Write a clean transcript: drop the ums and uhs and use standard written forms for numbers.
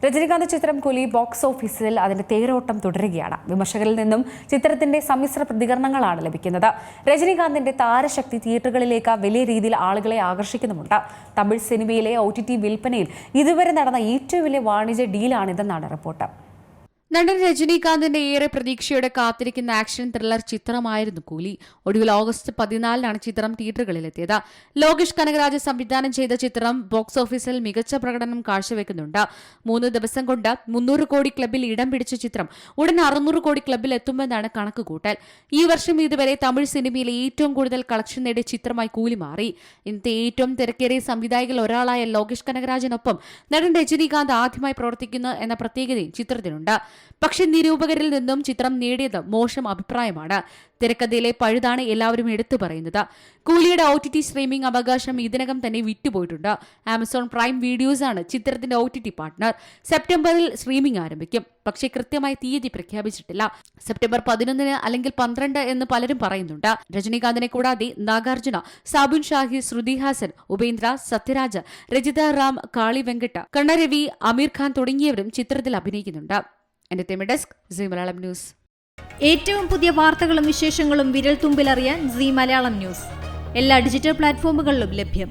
രജനികാന്ത് ചിത്രം കൂലി ബോക്സ് ഓഫീസിൽ അതിന്റെ തേരോട്ടം തുടരുകയാണ്. വിമർശകരിൽ നിന്നും ചിത്രത്തിന്റെ സമ്മിശ്ര പ്രതികരണങ്ങളാണ് ലഭിക്കുന്നത്. രജനികാന്തിന്റെ താരശക്തി തിയേറ്ററുകളിലേക്ക് വലിയ രീതിയിൽ ആളുകളെ ആകർഷിക്കുന്നുമുണ്ട്. തമിഴ് സിനിമയിലെ OTT വിൽപ്പനയിൽ ഇതുവരെ നടന്ന ഏറ്റവും വലിയ വാണിജ്യ ഡീലാണിതെന്നാണ് റിപ്പോർട്ട്. നടൻ രജനികാന്തിന്റെ ഏറെ പ്രതീക്ഷയോടെ കാത്തിരിക്കുന്ന ആക്ഷൻ ത്രില്ലർ ചിത്രമായിരുന്നു കൂലി. ഒടുവിൽ ഓഗസ്റ്റ് 14-നാണ് ചിത്രം തിയേറ്ററുകളിലെത്തിയത്. ലോകേഷ് കനകരാജ് സംവിധാനം ചെയ്ത ചിത്രം ബോക്സ് ഓഫീസിൽ മികച്ച പ്രകടനം കാഴ്ചവെക്കുന്നുണ്ട്. 3 ദിവസം കൊണ്ട് 300 കോടി ക്ലബിൽ ഇടം പിടിച്ച ചിത്രം ഉടൻ 600 കോടി ക്ലബിൽ എത്തുമെന്നാണ് കണക്കുകൂട്ടൽ. ഈ വർഷം ഇതുവരെ തമിഴ് സിനിമയിലെ ഏറ്റവും കൂടുതൽ കളക്ഷൻ നേടിയ ചിത്രമായി കൂലി മാറി. ഇന്നത്തെ ഏറ്റവും തിരക്കേറിയ സംവിധായകരിൽ ഒരാളായ ലോകേഷ് കനകരാജിനൊപ്പം നടൻ രജനികാന്ത് ആദ്യമായി പ്രവർത്തിക്കുന്നു എന്ന പ്രത്യേകതയും ചിത്രത്തിനുണ്ട്. പക്ഷെ നിരൂപകരിൽ നിന്നും ചിത്രം നേടിയത് മോശം അഭിപ്രായമാണ്. തിരക്കഥയിലെ പഴുതാണ് എല്ലാവരും എടുത്തു പറയുന്നത്. കൂലിയുടെ OTT സ്ട്രീമിംഗ് അവകാശം ഇതിനകം തന്നെ വിറ്റുപോയിട്ടുണ്ട്. ആമസോൺ പ്രൈം വീഡിയോസ് ആണ് ചിത്രത്തിന്റെ OTT പാർട്ട്ണർ. സെപ്റ്റംബറിൽ സ്ട്രീമിംഗ് ആരംഭിക്കും. പക്ഷേ കൃത്യമായി തീയതി പ്രഖ്യാപിച്ചിട്ടില്ല. സെപ്റ്റംബർ 11 അല്ലെങ്കിൽ 12 എന്ന് പലരും പറയുന്നുണ്ട്. രജനികാന്തിനെ കൂടാതെ നാഗാർജുന, സാബുൻ ഷാഹി, ശ്രുതി ഹാസൻ, ഉപേന്ദ്ര, സത്യരാജ്, രജിത റാം, കാളി വെങ്കട്ട, കണ്ണരവി, അമീർ ഖാൻ തുടങ്ങിയവരും ചിത്രത്തിൽ അഭിനയിക്കുന്നുണ്ട്. Entertainment desk, Zee Malayalam news. ഏറ്റവും പുതിയ വാർത്തകളും വിശേഷങ്ങളും വിരൽ തുമ്പിലറിയാൻ സീ മലയാളം ന്യൂസ് എല്ലാ ഡിജിറ്റൽ പ്ലാറ്റ്ഫോമുകളിലും ലഭ്യം.